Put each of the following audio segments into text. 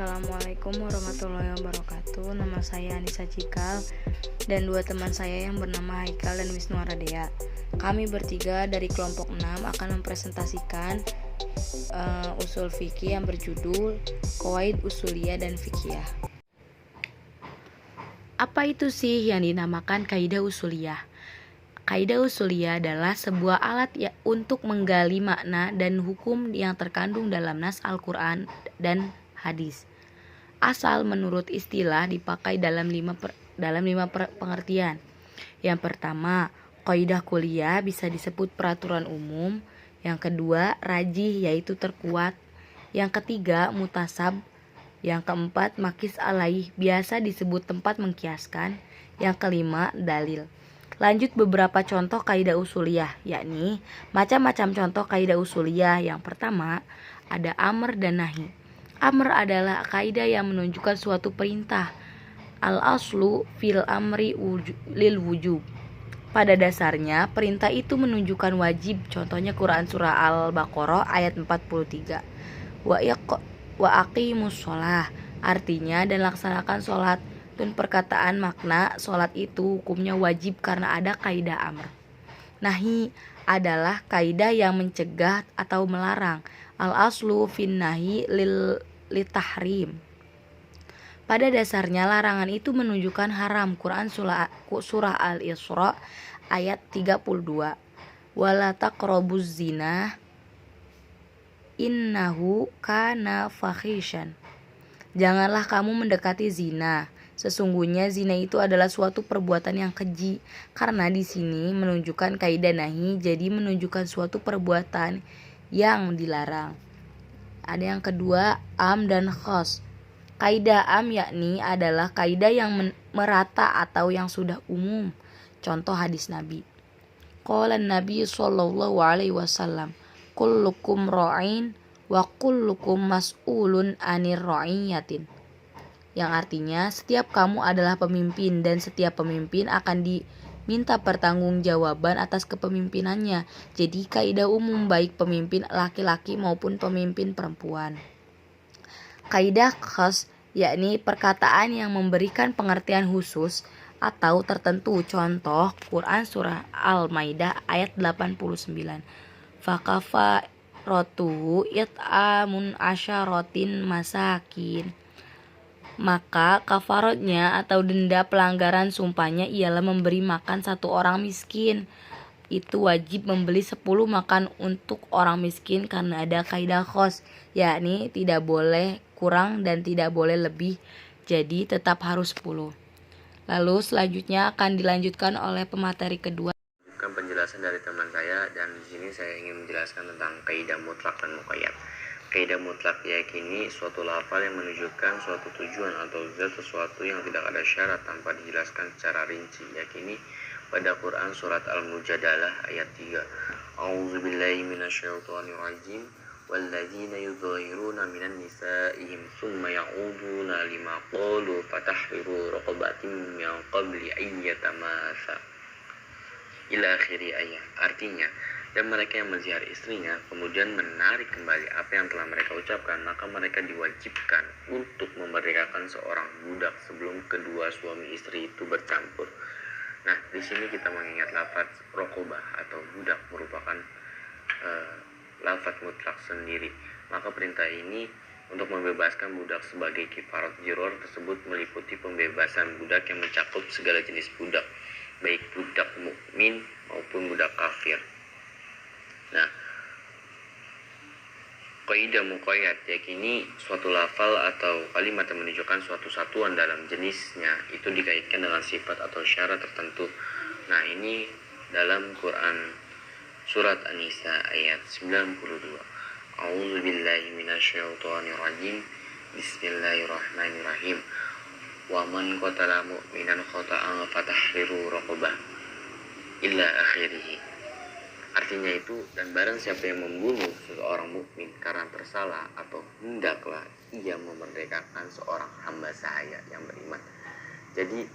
Assalamualaikum warahmatullahi wabarakatuh. Nama saya Anissa Cikal dan dua teman saya yang bernama Haikal dan Wisnu Aradea. Kami bertiga dari kelompok 6 akan mempresentasikan usul fikih yang berjudul Qawaid Usuliyah dan Fiqhiyah. Apa itu sih yang dinamakan kaidah usuliyah? Kaidah usuliyah adalah sebuah alat untuk menggali makna dan hukum yang terkandung dalam nas Al-Quran dan hadis. Asal menurut istilah dipakai dalam lima pengertian. Yang pertama, kaidah kuliah bisa disebut peraturan umum. Yang kedua, rajih yaitu terkuat. Yang ketiga, mutasab. Yang keempat, makis alaih biasa disebut tempat mengkiaskan. Yang kelima, dalil. Lanjut beberapa contoh kaidah usuliyah, yakni macam-macam contoh kaidah usuliyah. Yang pertama, ada amr dan nahi. Amr adalah kaidah yang menunjukkan suatu perintah. Al-aslu fil amri lil wujub. Pada dasarnya, perintah itu menunjukkan wajib. Contohnya Quran surah Al-Baqarah ayat 43. Wa aqimus sholah, artinya dan laksanakan sholat. Dan perkataan makna sholat itu hukumnya wajib karena ada kaidah amr. Nahi adalah kaidah yang mencegah atau melarang. Al-aslu fin nahi litahrim. Pada dasarnya larangan itu menunjukkan haram. Quran surah Al-Isra ayat 32. Wala taqrabuz zina innahu kana fahishan. Janganlah kamu mendekati zina. Sesungguhnya zina itu adalah suatu perbuatan yang keji. Karena di sini menunjukkan kaidah nahi, jadi menunjukkan suatu perbuatan yang dilarang. Ada yang kedua, am dan khos. Kaidah am yakni adalah kaidah yang merata atau yang sudah umum. Contoh hadis Nabi. Qala Nabi sallallahu alaihi wasallam, kullukum ra'in wa kullukum mas'ulun 'anir ra'iyatin. Yang artinya setiap kamu adalah pemimpin dan setiap pemimpin akan diminta pertanggungjawaban atas kepemimpinannya. Jadi kaidah umum baik pemimpin laki-laki maupun pemimpin perempuan. Kaidah khas yakni perkataan yang memberikan pengertian khusus atau tertentu. Contoh Quran surah Al-Maidah ayat 89. Fakafaratuhu it'amun asyaratin masakin. Maka kafaratnya atau denda pelanggaran sumpahnya ialah memberi makan 1 orang miskin. Itu wajib membeli 10 makan untuk orang miskin karena ada kaidah khos, yakni tidak boleh kurang dan tidak boleh lebih, jadi tetap harus 10. Lalu selanjutnya akan dilanjutkan oleh pemateri kedua. Penjelasan dari teman saya, dan di sini saya ingin menjelaskan tentang kaidah mutlak dan muqayyad. Kaidah mutlak yakini suatu lafal yang menunjukkan suatu tujuan atau zat sesuatu yang tidak ada syarat tanpa dijelaskan secara rinci, yakini pada Quran surat Al-Mujadalah ayat 3. A'udzubillahi minasyaitonirrajim. Walladzina yudhahiruna minan nisa'ihim tsumma ya'uduna lima qalu fatahriru raqabatin min qabli ayyatamasa. Ila akhiri ayat. Artinya, dan mereka yang menzihari istrinya kemudian menarik kembali apa yang telah mereka ucapkan, maka mereka diwajibkan untuk memerdekakan seorang budak sebelum kedua suami istri itu bercampur. Nah, di sini kita mengingat lafaz raqabah atau budak merupakan lafaz mutlak sendiri. Maka perintah ini untuk membebaskan budak sebagai kifarat jiror tersebut meliputi pembebasan budak yang mencakup segala jenis budak, baik budak mukmin maupun budak kafir. Nah, kaidah muqayyad yakini suatu lafal atau kalimat yang menunjukkan suatu satuan dalam jenisnya itu dikaitkan dengan sifat atau syarat tertentu. Nah, ini dalam Quran surat An-Nisa ayat 92. A'udzubillahi minasyaitonirrajim. Bismillahirrahmanirrahim. Wa man qatala mu'minan khata'an fatahriru raqabah illa akhirih. Artinya itu, dan barang siapa yang membunuh seseorang mukmin karena tersalah atau hendaklah ia memerdekakan seorang hamba sahaya yang beriman. Jadi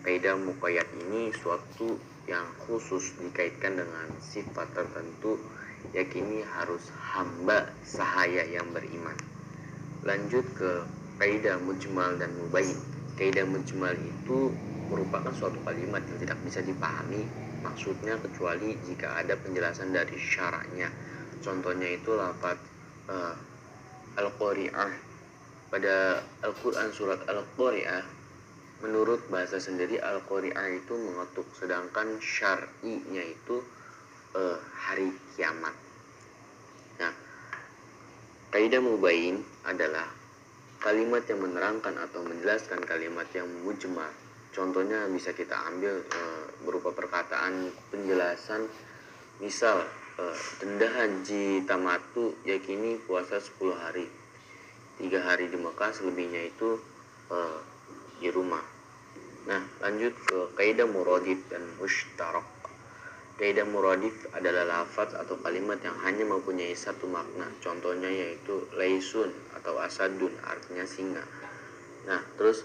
kaidah muqayyad ini suatu yang khusus dikaitkan dengan sifat tertentu, yakini harus hamba sahaya yang beriman. Lanjut ke kaidah mujmal dan mubayyin. Kaidah mujmal itu merupakan suatu kalimat yang tidak bisa dipahami maksudnya kecuali jika ada penjelasan dari syara'nya. Contohnya itu lafaz Al-Qari'ah pada Al-Quran surat Al-Qari'ah. Menurut bahasa sendiri Al-Qari'ah itu mengetuk, sedangkan syar'inya itu hari kiamat. Nah, kaidah mubayyin adalah kalimat yang menerangkan atau menjelaskan kalimat yang mujmal. Contohnya bisa kita ambil berupa perkataan penjelasan, misal denda haji tamatu yakini puasa 10 hari, 3 hari di Mekah, selebihnya itu di rumah. Nah, lanjut ke kaidah muradif dan mushtarak. Kaidah muradif adalah lafaz atau kalimat yang hanya mempunyai satu makna. Contohnya yaitu laisun atau asadun, artinya singa. Nah, terus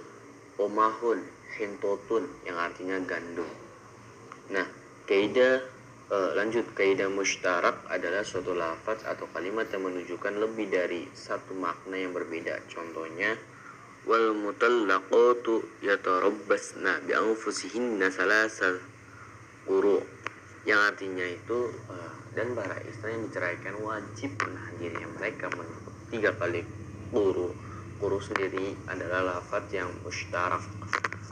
omahun, hintotun, yang artinya gandum. Nah, kaidah mushtarak adalah suatu lafaz atau kalimat yang menunjukkan lebih dari satu makna yang berbeda. Contohnya wal mutallaqatu yatarabbasna bi anfusihinna salasal quru', yang artinya itu dan para istri yang diceraikan wajib menahan dirinya mereka menurut 3 kali quru. Quru sendiri adalah lafaz yang mushtarak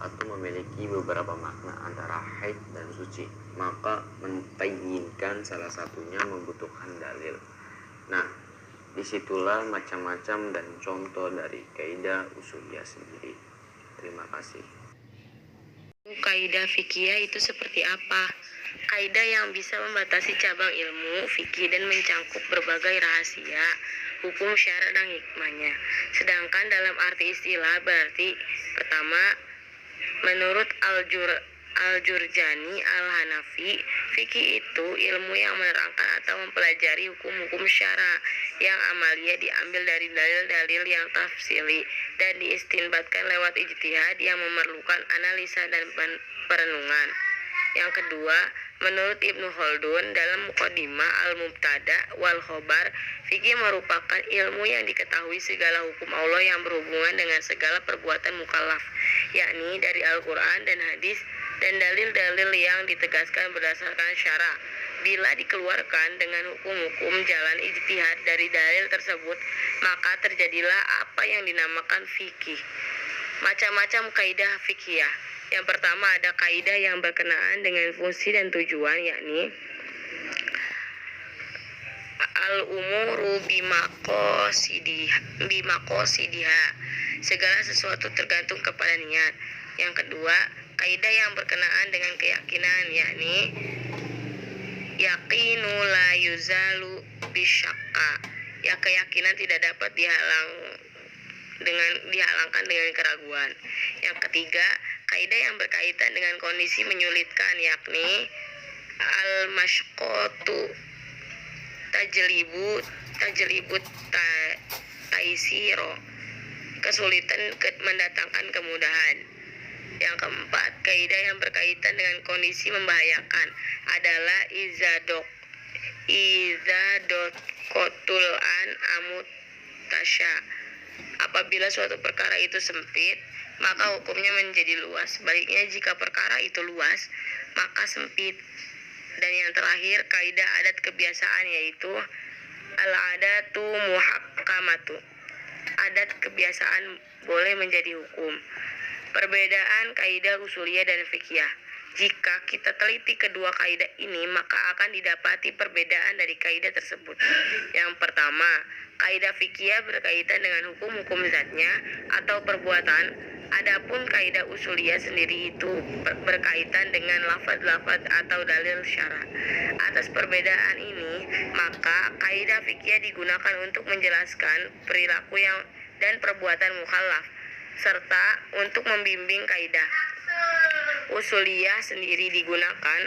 atau memiliki beberapa makna antara haid dan suci, maka mentayinkan salah satunya membutuhkan dalil. Nah, disitulah macam-macam dan contoh dari kaidah usuliyah sendiri. Terima kasih. Kaidah fikih itu seperti apa? Kaidah yang bisa membatasi cabang ilmu fikih dan mencangkup berbagai rahasia, hukum syarak dan hikmahnya. Sedangkan dalam arti istilah berarti pertama, menurut Al-Jurjani Al-Hanafi, fikih itu ilmu yang menerangkan atau mempelajari hukum-hukum syara yang amalia diambil dari dalil-dalil yang tafsili dan diistinbatkan lewat ijtihad yang memerlukan analisa dan perenungan. Yang kedua, menurut Ibnu Khaldun dalam Muqaddimah Al-Mubtada wal Khobar, fikih merupakan ilmu yang diketahui segala hukum Allah yang berhubungan dengan segala perbuatan mukallaf, yakni dari Al-Quran dan hadis dan dalil-dalil yang ditegaskan berdasarkan syara. Bila dikeluarkan dengan hukum-hukum jalan ijtihad dari dalil tersebut, maka terjadilah apa yang dinamakan fikih. Macam-macam kaidah fikih. Yang pertama ada kaidah yang berkenaan dengan fungsi dan tujuan, yakni al-umuru bimaqosidiha, segala sesuatu tergantung kepada niat. Yang kedua, kaidah yang berkenaan dengan keyakinan, yakni yaqinu la yuzalu bisyakka, ya keyakinan tidak dapat dihalangkan dengan keraguan. Yang ketiga, kaidah yang berkaitan dengan kondisi menyulitkan, yakni al-mashqatu tajlibut taisiro, kesulitan mendatangkan kemudahan. Yang keempat, kaidah yang berkaitan dengan kondisi membahayakan adalah izadot an amutasya. Apabila suatu perkara itu sempit, maka hukumnya menjadi luas. Sebaliknya jika perkara itu luas, maka sempit. Dan yang terakhir, kaidah adat kebiasaan, yaitu al-adatu muhakkamatu, adat kebiasaan boleh menjadi hukum. Perbedaan kaidah usuliyah dan fikih. Jika kita teliti kedua kaidah ini, maka akan didapati perbedaan dari kaidah tersebut. Yang pertama, kaidah fikih berkaitan dengan hukum-hukum zatnya atau perbuatan. Adapun kaidah usuliyah sendiri itu berkaitan dengan lafaz-lafaz atau dalil syara. Atas perbedaan ini, maka kaidah fikih digunakan untuk menjelaskan perilaku dan perbuatan mukallaf, serta untuk membimbing kaidah usuliyah sendiri digunakan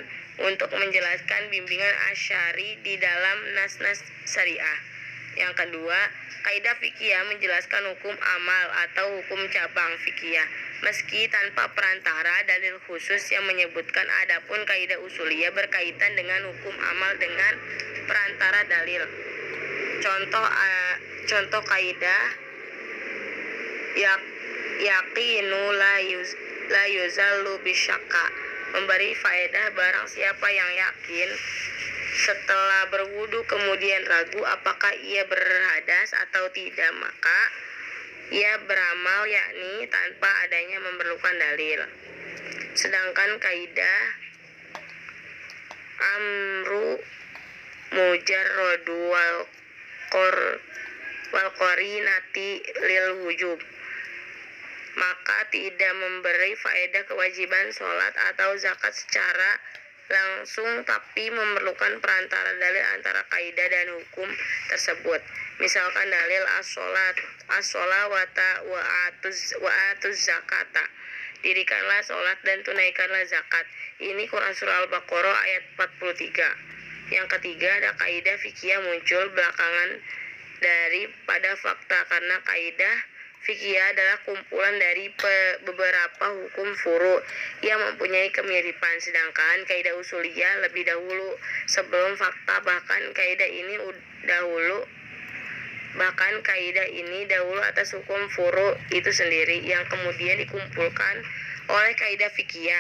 untuk menjelaskan bimbingan asyari di dalam nas-nas syariah. Yang kedua, kaidah fikih menjelaskan hukum amal atau hukum cabang fikih, meski tanpa perantara dalil khusus yang menyebutkan. Adapun kaidah usuliyah berkaitan dengan hukum amal dengan perantara dalil. Contoh kaidah Yaqinu la yuzallu bisyakka, memberi faedah barang siapa yang yakin setelah berwudu kemudian ragu apakah ia berhadas atau tidak, maka ia beramal yakni tanpa adanya memerlukan dalil. Sedangkan kaidah amru mujarradu wal qarinati lil wujub, maka tidak memberi faedah kewajiban sholat atau zakat secara langsung tapi memerlukan perantara dalil antara kaidah dan hukum tersebut. Misalkan dalil as-sholawata wa atuz zakata, dirikanlah sholat dan tunaikanlah zakat. Ini Quran surah Al-Baqarah ayat 43. Yang ketiga, ada kaidah fikih muncul belakangan daripada fakta, karena kaidah fikih adalah kumpulan dari beberapa hukum furu yang mempunyai kemiripan, sedangkan kaidah usuliyah lebih dahulu sebelum fakta. Bahkan kaidah ini dahulu atas hukum furu itu sendiri yang kemudian dikumpulkan oleh kaidah fikih.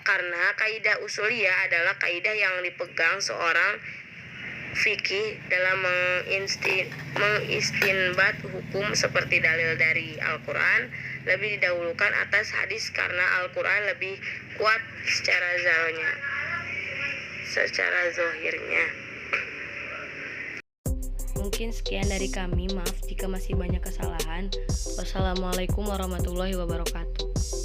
Karena kaidah usuliyah adalah kaidah yang dipegang seorang fikih dalam mengistinbat hukum seperti dalil dari Al-Quran lebih didahulukan atas hadis karena Al-Quran lebih kuat secara zahirnya. Mungkin sekian dari kami, maaf jika masih banyak kesalahan. Wassalamualaikum warahmatullahi wabarakatuh.